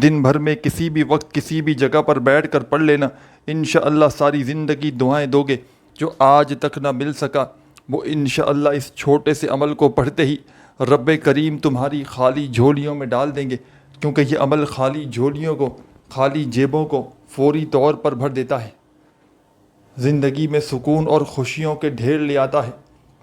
دن بھر میں کسی بھی وقت کسی بھی جگہ پر بیٹھ کر پڑھ لینا، انشاءاللہ ساری زندگی دعائیں دو گے۔ جو آج تک نہ مل سکا وہ انشاءاللہ اس چھوٹے سے عمل کو پڑھتے ہی رب کریم تمہاری خالی جھولیوں میں ڈال دیں گے، کیونکہ یہ عمل خالی جھولیوں کو، خالی جیبوں کو فوری طور پر بھر دیتا ہے، زندگی میں سکون اور خوشیوں کے ڈھیر لے آتا ہے۔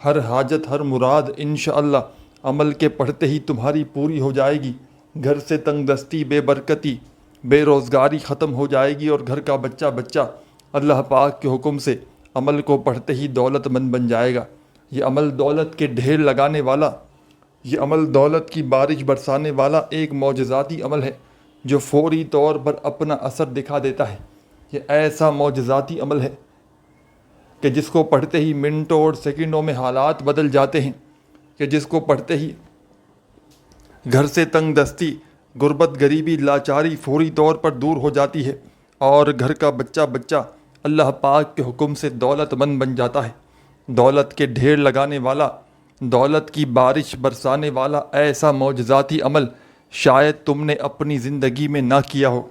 ہر حاجت، ہر مراد انشاءاللہ عمل کے پڑھتے ہی تمہاری پوری ہو جائے گی۔ گھر سے تنگ دستی، بے برکتی، بے روزگاری ختم ہو جائے گی، اور گھر کا بچہ بچہ اللہ پاک کے حکم سے عمل کو پڑھتے ہی دولت مند بن جائے گا۔ یہ عمل دولت کے ڈھیر لگانے والا، یہ عمل دولت کی بارش برسانے والا ایک معجزاتی عمل ہے جو فوری طور پر اپنا اثر دکھا دیتا ہے۔ یہ ایسا معجزاتی عمل ہے کہ جس کو پڑھتے ہی منٹوں اور سیکنڈوں میں حالات بدل جاتے ہیں، کہ جس کو پڑھتے ہی گھر سے تنگ دستی، غربت، غریبی، لاچاری فوری طور پر دور ہو جاتی ہے، اور گھر کا بچہ بچہ اللہ پاک کے حکم سے دولت مند بن جاتا ہے۔ دولت کے ڈھیر لگانے والا، دولت کی بارش برسانے والا ایسا معجزاتی عمل شاید تم نے اپنی زندگی میں نہ کیا ہو۔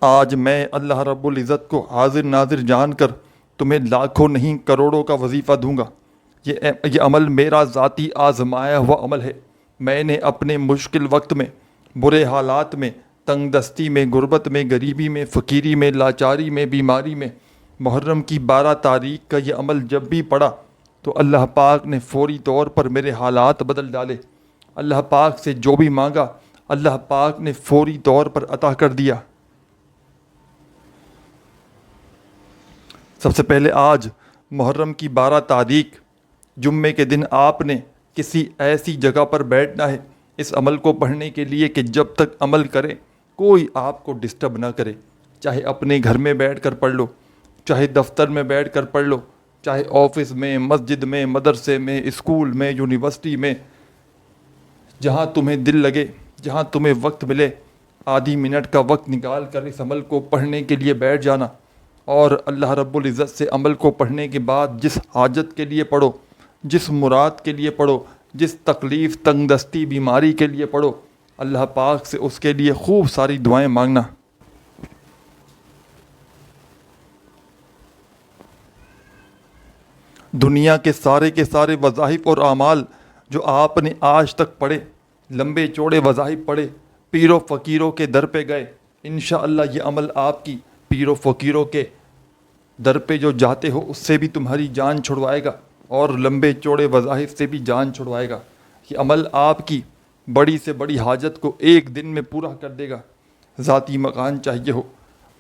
آج میں اللہ رب العزت کو حاضر ناظر جان کر تمہیں لاکھوں نہیں کروڑوں کا وظیفہ دوں گا۔ یہ عمل میرا ذاتی آزمایا ہوا عمل ہے۔ میں نے اپنے مشکل وقت میں، برے حالات میں، تنگ دستی میں، غربت میں، غریبی میں، فقیری میں، لاچاری میں، بیماری میں، محرم کی 12 تاریخ کا یہ عمل جب بھی پڑھا تو اللہ پاک نے فوری طور پر میرے حالات بدل ڈالے۔ اللہ پاک سے جو بھی مانگا اللہ پاک نے فوری طور پر عطا کر دیا۔ سب سے پہلے آج محرم کی 12 تاریخ جمعے کے دن آپ نے کسی ایسی جگہ پر بیٹھنا ہے اس عمل کو پڑھنے کے لیے کہ جب تک عمل کرے کوئی آپ کو ڈسٹرب نہ کرے۔ چاہے اپنے گھر میں بیٹھ کر پڑھ لو، چاہے دفتر میں بیٹھ کر پڑھ لو، چاہے آفس میں، مسجد میں، مدرسے میں، اسکول میں، یونیورسٹی میں، جہاں تمہیں دل لگے، جہاں تمہیں وقت ملے، آدھی منٹ کا وقت نکال کر اس عمل کو پڑھنے کے لیے بیٹھ جانا۔ اور اللہ رب العزت سے عمل کو پڑھنے کے بعد جس حاجت کے لیے پڑھو، جس مراد کے لیے پڑھو، جس تکلیف، تنگ دستی، بیماری کے لیے پڑھو، اللہ پاک سے اس کے لیے خوب ساری دعائیں مانگنا۔ دنیا کے سارے وظائف اور اعمال جو آپ نے آج تک پڑھے، لمبے چوڑے وظائف پڑھے، پیروں فقیروں کے در پہ گئے، انشاءاللہ یہ عمل آپ کی پیروں فقیروں کے در پہ جو جاتے ہو اس سے بھی تمہاری جان چھڑوائے گا، اور لمبے چوڑے وظائف سے بھی جان چھڑوائے گا۔ یہ عمل آپ کی بڑی سے بڑی حاجت کو ایک دن میں پورا کر دے گا۔ ذاتی مکان چاہیے ہو،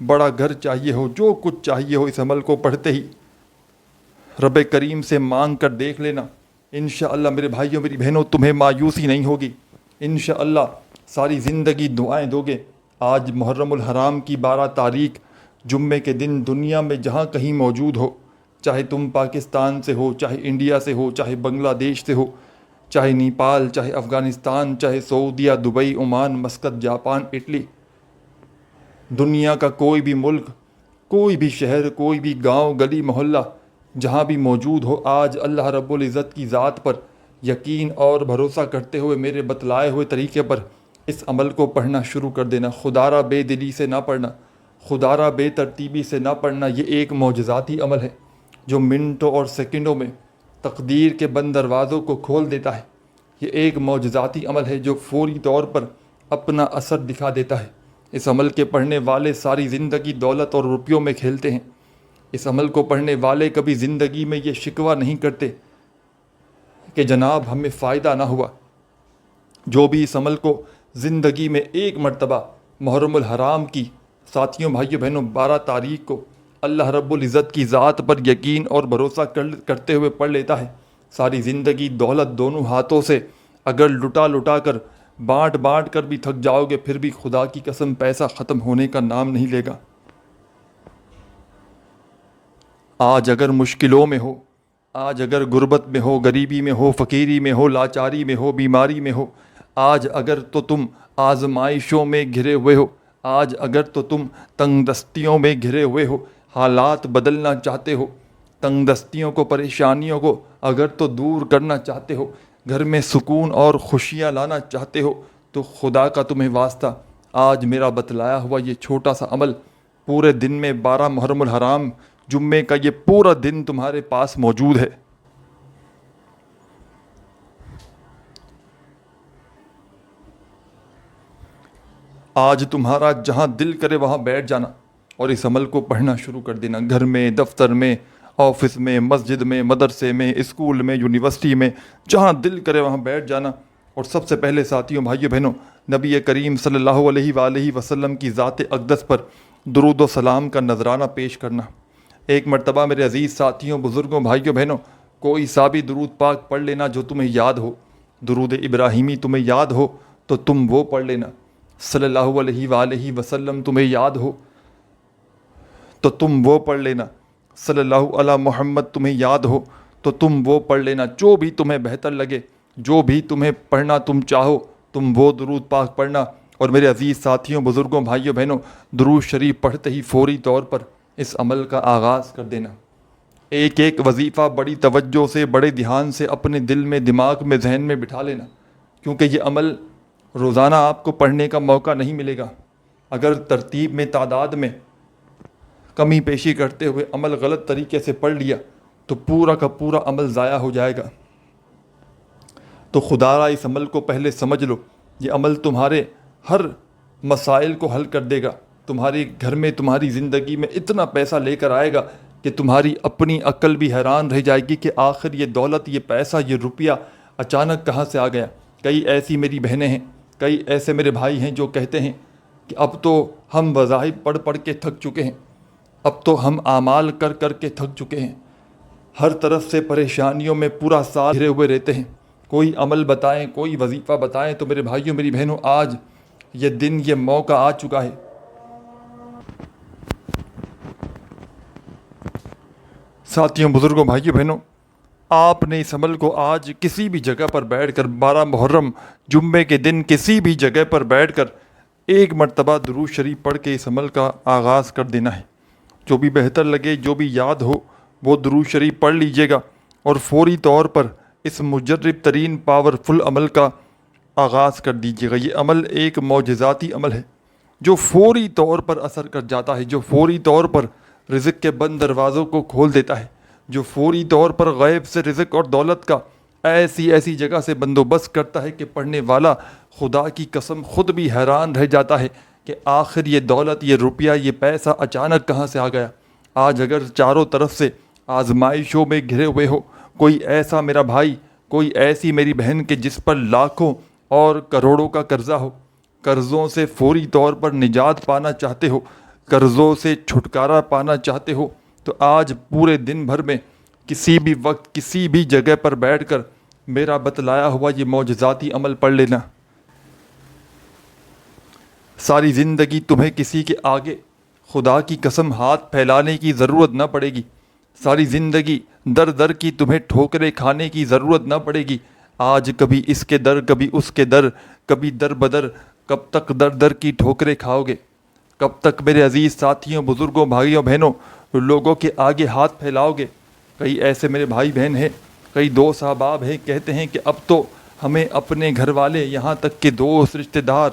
بڑا گھر چاہیے ہو، جو کچھ چاہیے ہو، اس عمل کو پڑھتے ہی رب کریم سے مانگ کر دیکھ لینا۔ انشاءاللہ میرے بھائیوں، میری بہنوں، تمہیں مایوسی نہیں ہوگی۔ انشاءاللہ ساری زندگی دعائیں دو گے۔ آج محرم الحرام کی 12 تاریخ جمعے کے دن دنیا میں جہاں کہیں موجود ہو، چاہے تم پاکستان سے ہو، چاہے انڈیا سے ہو، چاہے بنگلہ دیش سے ہو، چاہے نیپال، چاہے افغانستان، چاہے سعودیہ، دبئی، عمان، مسقط، جاپان، اٹلی، دنیا کا کوئی بھی ملک، کوئی بھی شہر، کوئی بھی گاؤں، گلی، محلہ، جہاں بھی موجود ہو، آج اللہ رب العزت کی ذات پر یقین اور بھروسہ کرتے ہوئے میرے بتلائے ہوئے طریقے پر اس عمل کو پڑھنا شروع کر دینا۔ خدا را بے دلی سے نہ پڑھنا، خدا را بے ترتیبی سے نہ پڑھنا۔ یہ ایک معجزاتی عمل ہے جو منٹوں اور سیکنڈوں میں تقدیر کے بند دروازوں کو کھول دیتا ہے۔ یہ ایک معجزاتی عمل ہے جو فوری طور پر اپنا اثر دکھا دیتا ہے۔ اس عمل کے پڑھنے والے ساری زندگی دولت اور روپیوں میں کھیلتے ہیں۔ اس عمل کو پڑھنے والے کبھی زندگی میں یہ شکوہ نہیں کرتے کہ جناب ہمیں فائدہ نہ ہوا۔ جو بھی اس عمل کو زندگی میں ایک مرتبہ محرم الحرام کی، ساتھیوں، بھائیوں، بہنوں، 12 تاریخ کو اللہ رب العزت کی ذات پر یقین اور بھروسہ کرتے ہوئے پڑھ لیتا ہے، ساری زندگی دولت دونوں ہاتھوں سے اگر لٹا کر بانٹ کر بھی تھک جاؤ گے، پھر بھی خدا کی قسم پیسہ ختم ہونے کا نام نہیں لے گا۔ آج اگر مشکلوں میں ہو، آج اگر غربت میں ہو، غریبی میں ہو، فقیری میں ہو، لاچاری میں ہو، بیماری میں ہو، آج اگر تو تم آزمائشوں میں گھرے ہوئے ہو، آج اگر تو تم تنگ دستیوں میں گھرے ہوئے ہو، حالات بدلنا چاہتے ہو، تنگ دستیوں کو، پریشانیوں کو اگر تو دور کرنا چاہتے ہو، گھر میں سکون اور خوشیاں لانا چاہتے ہو، تو خدا کا تمہیں واسطہ آج میرا بتلایا ہوا یہ چھوٹا سا عمل پورے دن میں 12 محرم الحرام جمعے کا یہ پورا دن تمہارے پاس موجود ہے. آج تمہارا جہاں دل کرے وہاں بیٹھ جانا اور اس عمل کو پڑھنا شروع کر دینا. گھر میں، دفتر میں، آفس میں، مسجد میں، مدرسے میں، اسکول میں، یونیورسٹی میں، جہاں دل کرے وہاں بیٹھ جانا. اور سب سے پہلے ساتھیوں، بھائیوں، بہنوں، نبی کریم صلی اللہ علیہ وآلہ وسلم کی ذات اقدس پر درود و سلام کا نذرانہ پیش کرنا. ایک مرتبہ میرے عزیز ساتھیوں، بزرگوں، بھائیوں، بہنوں، کوئی سا بھی درود پاک پڑھ لینا جو تمہیں یاد ہو. درود ابراہیمی تمہیں یاد ہو تو تم وہ پڑھ لینا. صلی اللہ علیہ وآلہ وسلم تمہیں یاد ہو تو تم وہ پڑھ لینا. صلی اللہ علی محمد تمہیں یاد ہو تو تم وہ پڑھ لینا. جو بھی تمہیں بہتر لگے، جو بھی تمہیں پڑھنا تم چاہو، تم وہ درود پاک پڑھنا. اور میرے عزیز ساتھیوں، بزرگوں، بھائیوں، بہنوں، درود شریف پڑھتے ہی فوری طور پر اس عمل کا آغاز کر دینا. ایک ایک وظیفہ بڑی توجہ سے، بڑے دھیان سے اپنے دل میں، دماغ میں، ذہن میں بٹھا لینا، کیونکہ یہ عمل روزانہ آپ کو پڑھنے کا موقع نہیں ملے گا. اگر ترتیب میں، تعداد میں کمی پیشی کرتے ہوئے عمل غلط طریقے سے پڑھ لیا تو پورا کا پورا عمل ضائع ہو جائے گا. تو خدا را اس عمل کو پہلے سمجھ لو. یہ عمل تمہارے ہر مسائل کو حل کر دے گا. تمہارے گھر میں، تمہاری زندگی میں اتنا پیسہ لے کر آئے گا کہ تمہاری اپنی عقل بھی حیران رہ جائے گی کہ آخر یہ دولت، یہ پیسہ، یہ روپیہ اچانک کہاں سے آ گیا. کئی ایسی میری بہنیں ہیں، کئی ایسے میرے بھائی ہیں جو کہتے ہیں کہ اب تو ہم وظائف پڑھ پڑھ کے تھک چکے ہیں، اب تو ہم اعمال کر کر کے تھک چکے ہیں، ہر طرف سے پریشانیوں میں پورا سال گھرے ہوئے رہتے ہیں. کوئی عمل بتائیں، کوئی وظیفہ بتائیں. تو میرے بھائیوں، میری بہنوں، آج یہ دن، یہ موقع آ چکا ہے. ساتھیوں، بزرگوں، بھائیوں، بہنوں، آپ نے اس عمل کو آج کسی بھی جگہ پر بیٹھ کر 12 محرم جمعے کے دن کسی بھی جگہ پر بیٹھ کر ایک مرتبہ درود شریف پڑھ کے اس عمل کا آغاز کر دینا ہے. جو بھی بہتر لگے، جو بھی یاد ہو، وہ درود شریف پڑھ لیجئے گا اور فوری طور پر اس مجرب ترین پاورفل عمل کا آغاز کر دیجئے گا. یہ عمل ایک معجزاتی عمل ہے جو فوری طور پر اثر کر جاتا ہے، جو فوری طور پر رزق کے بند دروازوں کو کھول دیتا ہے، جو فوری طور پر غیب سے رزق اور دولت کا ایسی جگہ سے بندوبست کرتا ہے کہ پڑھنے والا خدا کی قسم خود بھی حیران رہ جاتا ہے کہ آخر یہ دولت، یہ روپیہ، یہ پیسہ اچانک کہاں سے آ گیا. آج اگر چاروں طرف سے آزمائشوں میں گھرے ہوئے ہو، کوئی ایسا میرا بھائی، کوئی ایسی میری بہن کہ جس پر لاکھوں اور کروڑوں کا قرضہ ہو، قرضوں سے فوری طور پر نجات پانا چاہتے ہو، قرضوں سے چھٹکارا پانا چاہتے ہو، تو آج پورے دن بھر میں کسی بھی وقت، کسی بھی جگہ پر بیٹھ کر میرا بتلایا ہوا یہ معجزاتی عمل پڑھ لینا. ساری زندگی تمہیں کسی کے آگے خدا کی قسم ہاتھ پھیلانے کی ضرورت نہ پڑے گی. ساری زندگی در در کی تمہیں ٹھوکریں کھانے کی ضرورت نہ پڑے گی. آج کبھی اس کے در، کبھی اس کے در، کبھی در بدر. کب تک در در کی ٹھوکریں کھاؤ گے؟ کب تک میرے عزیز ساتھیوں، بزرگوں، بھائیوں، بہنوں، لوگوں کے آگے ہاتھ پھیلاؤ گے؟ کئی ایسے میرے بھائی بہن ہیں، کئی دوست احباب ہیں، کہتے ہیں کہ اب تو ہمیں اپنے گھر والے، یہاں تک کہ دوست، رشتہ دار،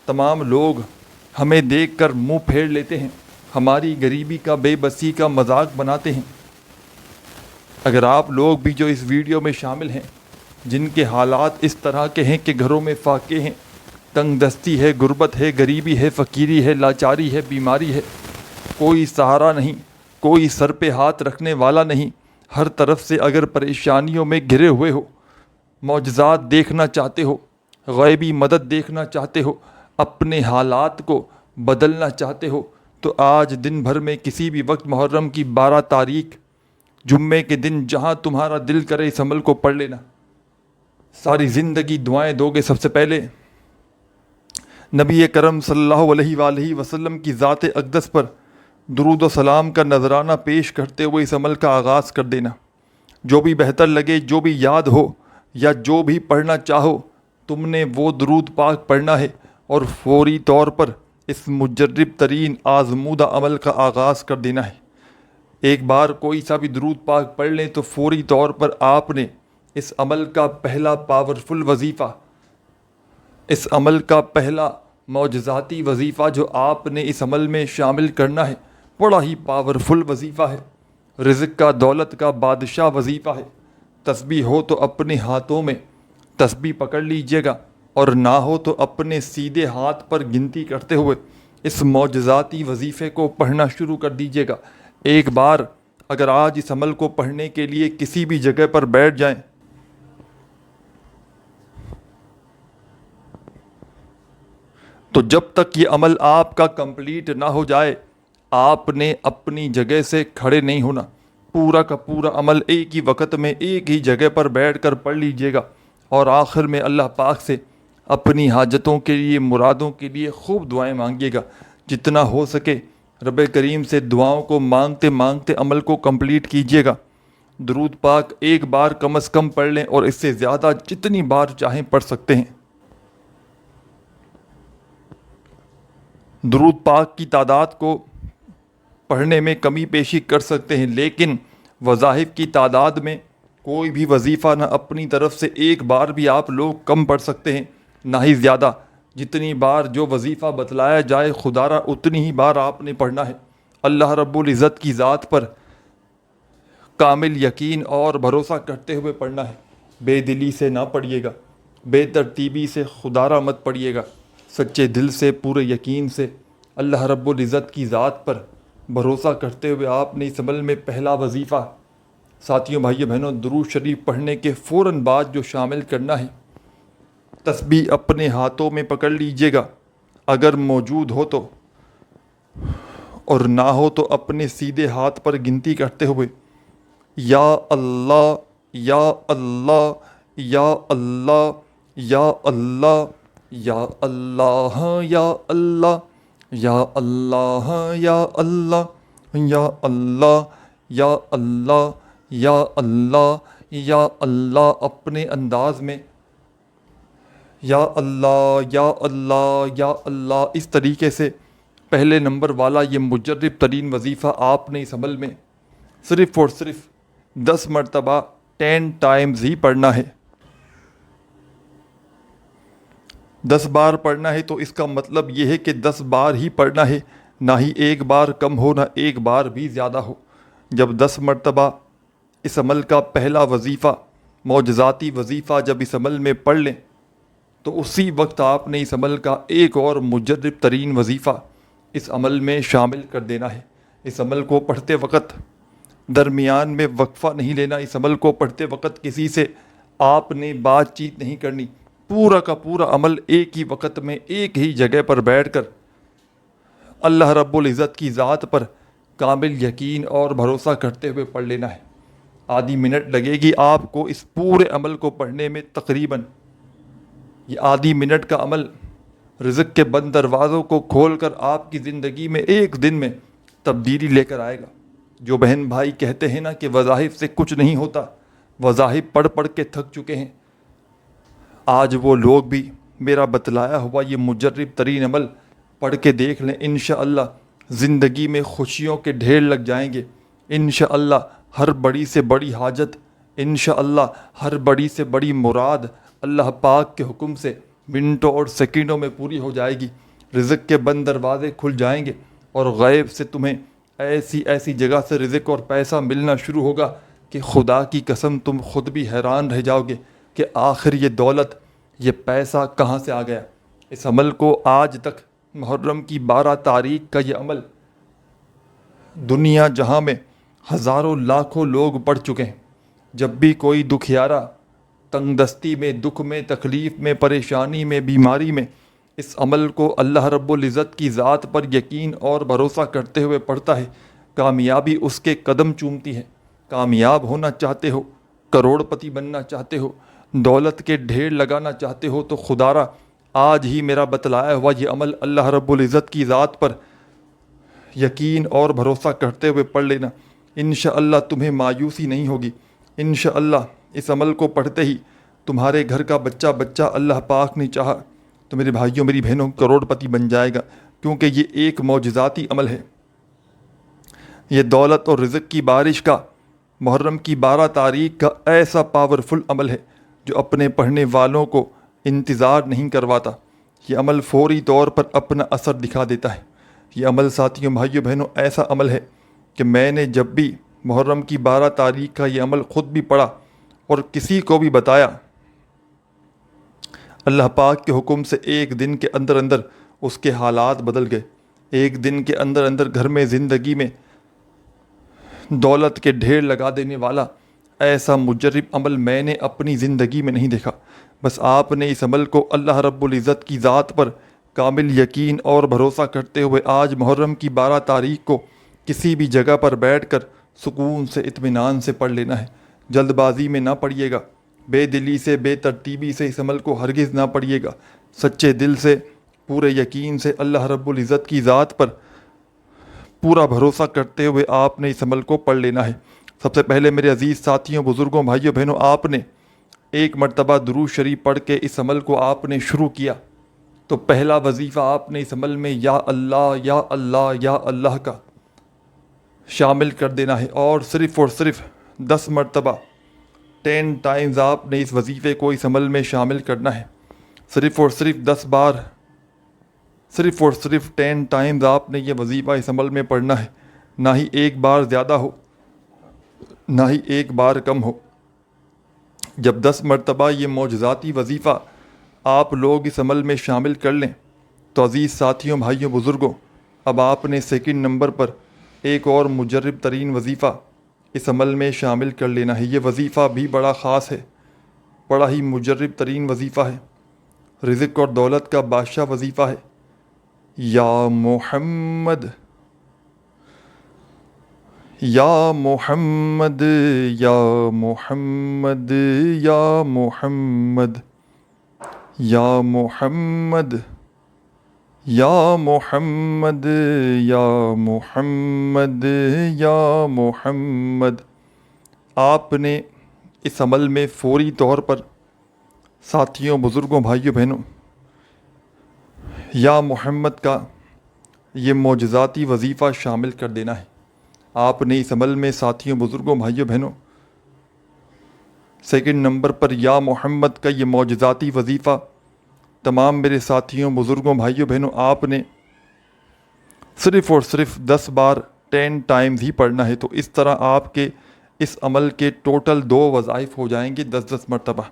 تمام لوگ ہمیں دیکھ کر منہ پھیر لیتے ہیں، ہماری غریبی کا، بے بسی کا مذاق بناتے ہیں. اگر آپ لوگ بھی جو اس ویڈیو میں شامل ہیں، جن کے حالات اس طرح کے ہیں کہ گھروں میں فاقے ہیں، تنگ دستی ہے، غربت ہے، غریبی ہے، فقیری ہے، لاچاری ہے، بیماری ہے، کوئی سہارا نہیں، کوئی سر پہ ہاتھ رکھنے والا نہیں، ہر طرف سے اگر پریشانیوں میں گھرے ہوئے ہو، معجزات دیکھنا چاہتے ہو، غیبی مدد دیکھنا چاہتے ہو، اپنے حالات کو بدلنا چاہتے ہو، تو آج دن بھر میں کسی بھی وقت محرم کی 12 تاریخ جمعے کے دن جہاں تمہارا دل کرے اس عمل کو پڑھ لینا. ساری زندگی دعائیں دو گے. سب سے پہلے نبی کرم صلی اللہ علیہ وآلہ وسلم کی ذات اقدس پر درود و سلام کا نذرانہ پیش کرتے ہوئے اس عمل کا آغاز کر دینا. جو بھی بہتر لگے، جو بھی یاد ہو یا جو بھی پڑھنا چاہو، تم نے وہ درود پاک پڑھنا ہے اور فوری طور پر اس مجرب ترین آزمودہ عمل کا آغاز کر دینا ہے. ایک بار کوئی سا بھی درود پاک پڑھ لیں تو فوری طور پر آپ نے اس عمل کا پہلا پاورفل وظیفہ اس عمل کا پہلا معجزاتی وظیفہ جو آپ نے اس عمل میں شامل کرنا ہے بڑا ہی پاورفل وظیفہ ہے، رزق کا، دولت کا بادشاہ وظیفہ ہے۔ تسبیح ہو تو اپنے ہاتھوں میں تسبیح پکڑ لیجئے گا، اور نہ ہو تو اپنے سیدھے ہاتھ پر گنتی کرتے ہوئے اس معجزاتی وظیفے کو پڑھنا شروع کر دیجئے گا۔ ایک بار اگر آج اس عمل کو پڑھنے کے لیے کسی بھی جگہ پر بیٹھ جائیں تو جب تک یہ عمل آپ کا کمپلیٹ نہ ہو جائے آپ نے اپنی جگہ سے کھڑے نہیں ہونا۔ پورا کا پورا عمل ایک ہی وقت میں ایک ہی جگہ پر بیٹھ کر پڑھ لیجئے گا، اور آخر میں اللہ پاک سے اپنی حاجتوں کے لیے، مرادوں کے لیے خوب دعائیں مانگیے گا۔ جتنا ہو سکے رب کریم سے دعاؤں کو مانگتے مانگتے عمل کو کمپلیٹ کیجئے گا۔ درود پاک ایک بار کم از کم پڑھ لیں، اور اس سے زیادہ جتنی بار چاہیں پڑھ سکتے ہیں۔ درود پاک کی تعداد کو پڑھنے میں کمی بیشی کر سکتے ہیں، لیکن وظائف کی تعداد میں کوئی بھی وظیفہ نہ اپنی طرف سے ایک بار بھی آپ لوگ کم پڑھ سکتے ہیں نہ ہی زیادہ۔ جتنی بار جو وظیفہ بتلایا جائے خدا را اتنی ہی بار آپ نے پڑھنا ہے۔ اللہ رب العزت کی ذات پر کامل یقین اور بھروسہ کرتے ہوئے پڑھنا ہے۔ بے دلی سے نہ پڑھیے گا، بے ترتیبی سے خدا را مت پڑھیے گا، سچے دل سے، پورے یقین سے اللہ رب العزت کی ذات پر بھروسہ کرتے ہوئے آپ نے اس عمل میں پہلا وظیفہ ساتھیوں، بھائیوں، بہنوں، درود شریف پڑھنے کے فوراً بعد جو شامل کرنا ہے، تسبیح اپنے ہاتھوں میں پکڑ لیجئے گا اگر موجود ہو تو، اور نہ ہو تو اپنے سیدھے ہاتھ پر گنتی کرتے ہوئے یا اللہ یا اللہ یا اللہ یا اللہ یا اللہ یا اللہ یا اللہ یا اللہ یا اللہ یا اللہ یا اللہ یا اللہ اپنے انداز میں یا اللہ یا اللہ یا اللہ، اس طریقے سے پہلے نمبر والا یہ مجرب ترین وظیفہ آپ نے اس عمل میں صرف اور صرف 10 مرتبہ 10 ٹائمز ہی پڑھنا ہے۔ 10 بار پڑھنا ہے تو اس کا مطلب یہ ہے کہ 10 بار ہی پڑھنا ہے، نہ ہی ایک بار کم ہو، نہ ایک بار بھی زیادہ ہو۔ جب 10 مرتبہ اس عمل کا پہلا وظیفہ، معجزاتی وظیفہ جب اس عمل میں پڑھ لیں تو اسی وقت آپ نے اس عمل کا ایک اور مجرب ترین وظیفہ اس عمل میں شامل کر دینا ہے۔ اس عمل کو پڑھتے وقت درمیان میں وقفہ نہیں لینا، اس عمل کو پڑھتے وقت کسی سے آپ نے بات چیت نہیں کرنی۔ پورا کا پورا عمل ایک ہی وقت میں ایک ہی جگہ پر بیٹھ کر اللہ رب العزت کی ذات پر کامل یقین اور بھروسہ کرتے ہوئے پڑھ لینا ہے۔ آدھی منٹ لگے گی آپ کو اس پورے عمل کو پڑھنے میں تقریباً۔ یہ آدھی منٹ کا عمل رزق کے بند دروازوں کو کھول کر آپ کی زندگی میں ایک دن میں تبدیلی لے کر آئے گا۔ جو بہن بھائی کہتے ہیں نا کہ وظائف سے کچھ نہیں ہوتا، وظائف پڑھ پڑھ کے تھک چکے ہیں، آج وہ لوگ بھی میرا بتلایا ہوا یہ مجرب ترین عمل پڑھ کے دیکھ لیں، انشاءاللہ زندگی میں خوشیوں کے ڈھیر لگ جائیں گے۔ انشاءاللہ ہر بڑی سے بڑی حاجت، انشاءاللہ ہر بڑی سے بڑی مراد اللہ پاک کے حکم سے منٹوں اور سیکنڈوں میں پوری ہو جائے گی۔ رزق کے بند دروازے کھل جائیں گے، اور غیب سے تمہیں ایسی ایسی جگہ سے رزق اور پیسہ ملنا شروع ہوگا کہ خدا کی قسم تم خود بھی حیران رہ جاؤ گے کہ آخر یہ دولت، یہ پیسہ کہاں سے آ گیا۔ اس عمل کو آج تک محرم کی 12 تاریخ کا یہ عمل دنیا جہاں میں ہزاروں لاکھوں لوگ پڑھ چکے ہیں۔ جب بھی کوئی دکھیارا تنگ دستی میں، دکھ میں، تکلیف میں، پریشانی میں، بیماری میں اس عمل کو اللہ رب العزت کی ذات پر یقین اور بھروسہ کرتے ہوئے پڑھتا ہے، کامیابی اس کے قدم چومتی ہے۔ کامیاب ہونا چاہتے ہو، کروڑ پتی بننا چاہتے ہو، دولت کے ڈھیر لگانا چاہتے ہو تو خدارا آج ہی میرا بتلایا ہوا یہ عمل اللہ رب العزت کی ذات پر یقین اور بھروسہ کرتے ہوئے پڑھ لینا۔ انشاءاللہ تمہیں مایوسی نہیں ہوگی۔ انشاءاللہ اس عمل کو پڑھتے ہی تمہارے گھر کا بچہ اللہ پاک نے چاہا تو میرے بھائیوں، میری بہنوں، کروڑ پتی بن جائے گا، کیونکہ یہ ایک معجزاتی عمل ہے۔ یہ دولت اور رزق کی بارش کا محرم کی 12 تاریخ کا ایسا پاورفل عمل ہے جو اپنے پڑھنے والوں کو انتظار نہیں کرواتا، یہ عمل فوری طور پر اپنا اثر دکھا دیتا ہے۔ یہ عمل ساتھیوں، بھائیوں، بہنوں، ایسا عمل ہے کہ میں نے جب بھی محرم کی 12 تاریخ کا یہ عمل خود بھی پڑھا اور کسی کو بھی بتایا، اللہ پاک کے حکم سے ایک دن کے اندر اندر اس کے حالات بدل گئے۔ ایک دن کے اندر اندر گھر میں، زندگی میں دولت کے ڈھیر لگا دینے والا ایسا مجرب عمل میں نے اپنی زندگی میں نہیں دیکھا۔ بس آپ نے اس عمل کو اللہ رب العزت کی ذات پر کامل یقین اور بھروسہ کرتے ہوئے آج محرم کی 12 تاریخ کو کسی بھی جگہ پر بیٹھ کر سکون سے، اطمینان سے پڑھ لینا ہے۔ جلد بازی میں نہ پڑھیے گا، بے دلی سے، بے ترتیبی سے اس عمل کو ہرگز نہ پڑھیے گا۔ سچے دل سے، پورے یقین سے اللہ رب العزت کی ذات پر پورا بھروسہ کرتے ہوئے آپ نے اس عمل کو پڑھ لینا ہے۔ سب سے پہلے میرے عزیز ساتھیوں، بزرگوں، بھائیوں، بہنوں، آپ نے ایک مرتبہ درود شریف پڑھ کے اس عمل کو آپ نے شروع کیا تو پہلا وظیفہ آپ نے اس عمل میں یا اللہ یا اللہ یا اللہ کا شامل کر دینا ہے، اور صرف 10 مرتبہ 10 ٹائمز آپ نے اس وظیفے کو اس عمل میں شامل کرنا ہے۔ صرف 10 بار، صرف 10 ٹائمز آپ نے یہ وظیفہ اس عمل میں پڑھنا ہے، نہ ہی ایک بار زیادہ ہو، نہ ہی ایک بار کم ہو۔ جب 10 مرتبہ یہ معجزاتی وظیفہ آپ لوگ اس عمل میں شامل کر لیں تو عزیز ساتھیوں، بھائیوں، بزرگوں، اب آپ نے سیکنڈ نمبر پر ایک اور مجرب ترین وظیفہ اس عمل میں شامل کر لینا ہے۔ یہ وظیفہ بھی بڑا خاص ہے، بڑا ہی مجرب ترین وظیفہ ہے، رزق اور دولت کا بادشاہ وظیفہ ہے۔ یا محمد یا محمد یا محمد یا محمد یا محمد یا محمد یا محمد یا محمد۔ آپ نے اس عمل میں فوری طور پر ساتھیوں، بزرگوں، بھائیوں، بہنوں، یا محمد کا یہ معجزاتی وظیفہ شامل کر دینا ہے۔ آپ نے اس عمل میں ساتھیوں، بزرگوں، بھائیوں، بہنوں، سیکنڈ نمبر پر یا محمد کا یہ معجزاتی وظیفہ تمام میرے ساتھیوں، بزرگوں، بھائیوں، بہنوں، آپ نے صرف 10 بار 10 ٹائمز ہی پڑھنا ہے۔ تو اس طرح آپ کے اس عمل کے ٹوٹل 2 وظائف ہو جائیں گے 10 مرتبہ۔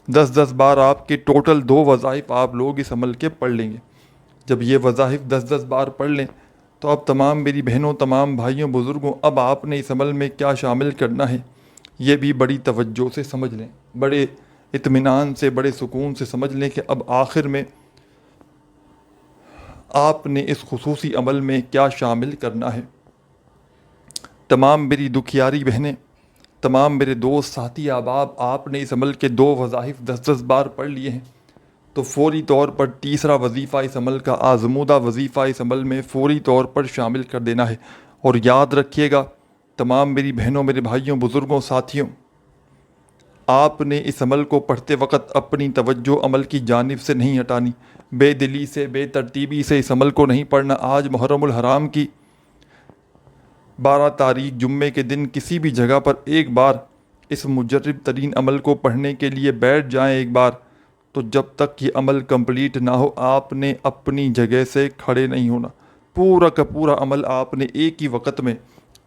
10 بار آپ کے ٹوٹل 2 وظائف آپ لوگ اس عمل کے پڑھ لیں گے۔ جب یہ وظائف 10 بار پڑھ لیں تو اب تمام میری بہنوں، تمام بھائیوں، بزرگوں، اب آپ نے اس عمل میں کیا شامل کرنا ہے یہ بھی بڑی توجہ سے سمجھ لیں، بڑے اطمینان سے، بڑے سکون سے سمجھ لیں کہ اب آخر میں آپ نے اس خصوصی عمل میں کیا شامل کرنا ہے۔ تمام میری دکھیاری بہنیں، تمام میرے دوست، ساتھی، احباب، آپ نے اس عمل کے 2 وظائف 10 بار پڑھ لیے ہیں تو فوری طور پر تیسرا وظیفہ اس عمل کا، آزمودہ وظیفہ اس عمل میں فوری طور پر شامل کر دینا ہے۔ اور یاد رکھیے گا تمام میری بہنوں، میرے بھائیوں، بزرگوں، ساتھیوں، آپ نے اس عمل کو پڑھتے وقت اپنی توجہ عمل کی جانب سے نہیں ہٹانی، بے دلی سے، بے ترتیبی سے اس عمل کو نہیں پڑھنا۔ آج محرم الحرام کی 12 تاریخ جمعے کے دن کسی بھی جگہ پر ایک بار اس مجرب ترین عمل کو پڑھنے کے لیے بیٹھ جائیں ایک بار، تو جب تک یہ عمل کمپلیٹ نہ ہو آپ نے اپنی جگہ سے کھڑے نہیں ہونا۔ پورا کا پورا عمل آپ نے ایک ہی وقت میں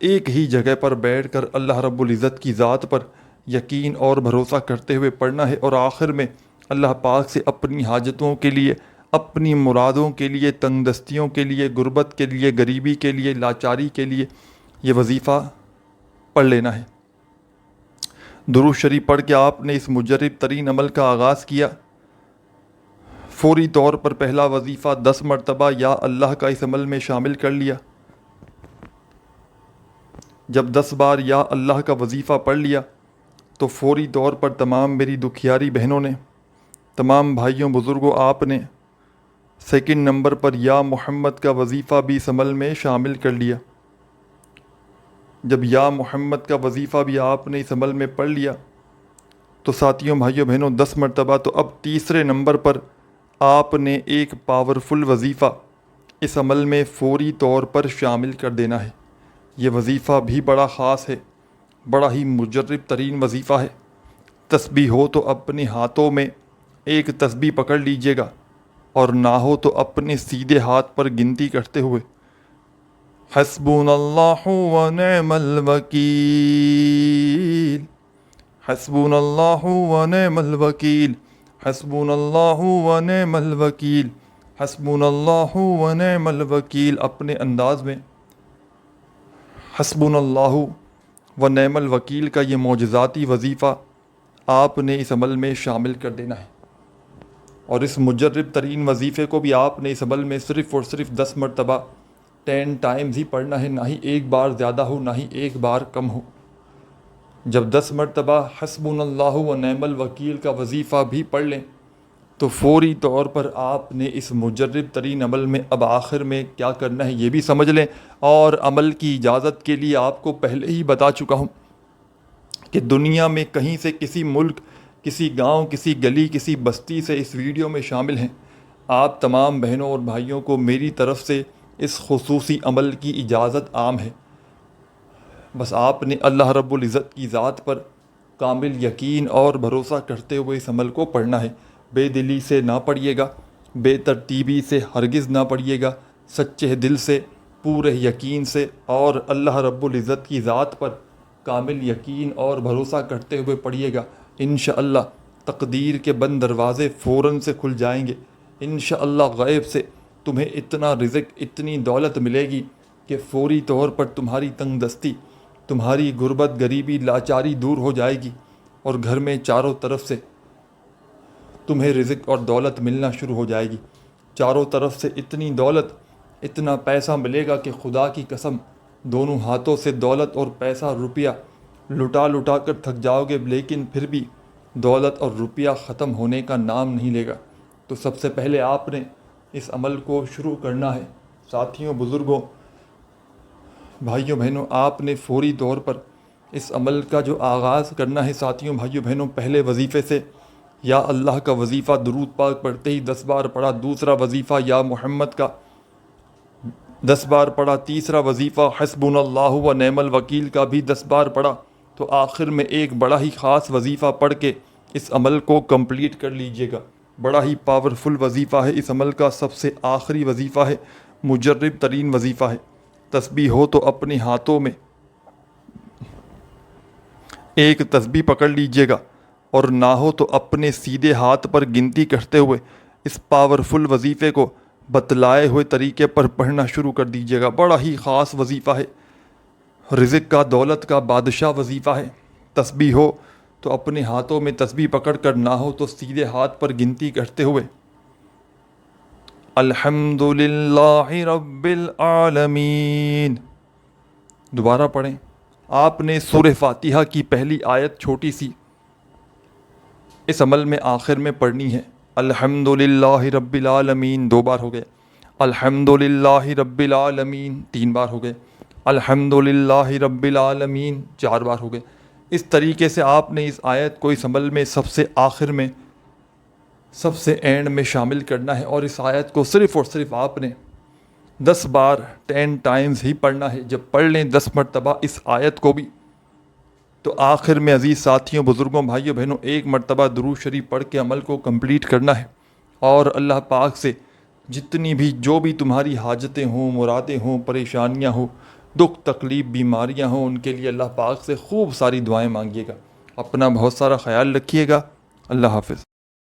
ایک ہی جگہ پر بیٹھ کر اللہ رب العزت کی ذات پر یقین اور بھروسہ کرتے ہوئے پڑھنا ہے، اور آخر میں اللہ پاک سے اپنی حاجتوں کے لیے، اپنی مرادوں کے لیے، تنگ دستیوں کے لیے، غربت کے لیے، غریبی کے لیے، لاچاری کے لیے یہ وظیفہ پڑھ لینا ہے۔ درود شریف پڑھ کے آپ نے اس مجرب ترین عمل کا آغاز کیا۔ فوری طور پر پہلا وظیفہ 10 مرتبہ یا اللہ کا اس عمل میں شامل کر لیا۔ جب 10 بار یا اللہ کا وظیفہ پڑھ لیا تو فوری طور پر تمام میری دکھیاری بہنوں نے، تمام بھائیوں، بزرگوں، آپ نے سیکنڈ نمبر پر یا محمد کا وظیفہ بھی اس عمل میں شامل کر لیا۔ جب یا محمد کا وظیفہ بھی آپ نے اس عمل میں پڑھ لیا تو ساتھیوں، بھائیوں، بہنوں، 10 مرتبہ، تو اب تیسرے نمبر پر آپ نے ایک پاورفل وظیفہ اس عمل میں فوری طور پر شامل کر دینا ہے۔ یہ وظیفہ بھی بڑا خاص ہے، بڑا ہی مجرب ترین وظیفہ ہے۔ تسبیح ہو تو اپنے ہاتھوں میں ایک تسبیح پکڑ لیجئے گا اور نہ ہو تو اپنے سیدھے ہاتھ پر گنتی کرتے ہوئے حسبنا اللہ و نعم الوکیل، حسبنا اللہ و نعم الوکیل، حسبنا اللہ و نعم الوکیل، حسبنا اللہ و نعم الوکیل اپنے انداز میں حسبنا اللہ و نعم الوکیل کا یہ معجزاتی وظیفہ آپ نے اس عمل میں شامل کر دینا ہے، اور اس مجرب ترین وظیفے کو بھی آپ نے اس عمل میں صرف اور صرف 10 مرتبہ 10 ٹائمز ہی پڑھنا ہے، نہ ہی ایک بار زیادہ ہو نہ ہی ایک بار کم ہو۔ جب 10 مرتبہ حسبنا اللہ و نعم الوکیل کا وظیفہ بھی پڑھ لیں تو فوری طور پر آپ نے اس مجرب ترین عمل میں اب آخر میں کیا کرنا ہے یہ بھی سمجھ لیں، اور عمل کی اجازت کے لیے آپ کو پہلے ہی بتا چکا ہوں کہ دنیا میں کہیں سے کسی ملک، کسی گاؤں، کسی گلی، کسی بستی سے اس ویڈیو میں شامل ہیں، آپ تمام بہنوں اور بھائیوں کو میری طرف سے اس خصوصی عمل کی اجازت عام ہے۔ بس آپ نے اللہ رب العزت کی ذات پر کامل یقین اور بھروسہ کرتے ہوئے اس عمل کو پڑھنا ہے۔ بے دلی سے نہ پڑھیے گا، بے ترتیبی سے ہرگز نہ پڑھیے گا، سچے دل سے، پورے یقین سے اور اللہ رب العزت کی ذات پر کامل یقین اور بھروسہ کرتے ہوئے پڑھیے گا۔ انشاءاللہ تقدیر کے بند دروازے فوراً سے کھل جائیں گے۔ انشاءاللہ غیب سے تمہیں اتنا رزق، اتنی دولت ملے گی کہ فوری طور پر تمہاری تنگ دستی، تمہاری غربت، غریبی، لاچاری دور ہو جائے گی، اور گھر میں چاروں طرف سے تمہیں رزق اور دولت ملنا شروع ہو جائے گی۔ چاروں طرف سے اتنی دولت، اتنا پیسہ ملے گا کہ خدا کی قسم دونوں ہاتھوں سے دولت اور پیسہ، روپیہ لٹا لٹا کر تھک جاؤ گے، لیکن پھر بھی دولت اور روپیہ ختم ہونے کا نام نہیں لے گا۔ تو سب سے پہلے آپ نے اس عمل کو شروع کرنا ہے۔ ساتھیوں، بزرگوں، بھائیوں بہنوں، آپ نے فوری طور پر اس عمل کا جو آغاز کرنا ہے، ساتھیوں بھائیوں بہنوں، پہلے وظیفے سے یا اللہ کا وظیفہ درود پاک پڑھتے ہی 10 بار پڑھا، دوسرا وظیفہ یا محمد کا 10 بار پڑھا، تیسرا وظیفہ حسبنا اللہ و نعم الوکیل کا بھی 10 بار پڑھا، تو آخر میں ایک بڑا ہی خاص وظیفہ پڑھ کے اس عمل کو کمپلیٹ کر لیجئے گا۔ بڑا ہی پاورفل وظیفہ ہے، اس عمل کا سب سے آخری وظیفہ ہے، مجرب ترین وظیفہ ہے۔ تسبیح ہو تو اپنے ہاتھوں میں ایک تسبیح پکڑ لیجئے گا، اور نہ ہو تو اپنے سیدھے ہاتھ پر گنتی کرتے ہوئے اس پاورفل وظیفے کو بتلائے ہوئے طریقے پر پڑھنا شروع کر دیجئے گا۔ بڑا ہی خاص وظیفہ ہے، رزق کا، دولت کا بادشاہ وظیفہ ہے۔ تسبیح ہو تو اپنے ہاتھوں میں تسبیح پکڑ کر، نہ ہو تو سیدھے ہاتھ پر گنتی کرتے ہوئے الحمدللہ رب العالمین دوبارہ پڑھیں۔ آپ نے سورہ فاتحہ کی پہلی آیت چھوٹی سی اس عمل میں آخر میں پڑھنی ہے۔ الحمدللہ رب العالمین 2 بار ہو گئے، الحمدللہ رب العالمین 3 بار ہو گئے، الحمدللہ رب العالمین 4 بار ہو گئے۔ اس طریقے سے آپ نے اس آیت کو اس عمل میں سب سے آخر میں، سب سے اینڈ میں شامل کرنا ہے، اور اس آیت کو صرف اور صرف آپ نے 10 بار 10 ٹائمز ہی پڑھنا ہے۔ جب پڑھ لیں 10 مرتبہ اس آیت کو بھی، تو آخر میں عزیز ساتھیوں، بزرگوں، بھائیوں بہنوں، 1 مرتبہ درود شریف پڑھ کے عمل کو کمپلیٹ کرنا ہے، اور اللہ پاک سے جتنی بھی جو بھی تمہاری حاجتیں ہوں، مرادیں ہوں، پریشانیاں ہوں، دکھ تکلیف، بیماریاں ہوں، ان کے لیے اللہ پاک سے خوب ساری دعائیں مانگیے گا۔ اپنا بہت سارا خیال رکھیے گا۔ اللہ حافظ۔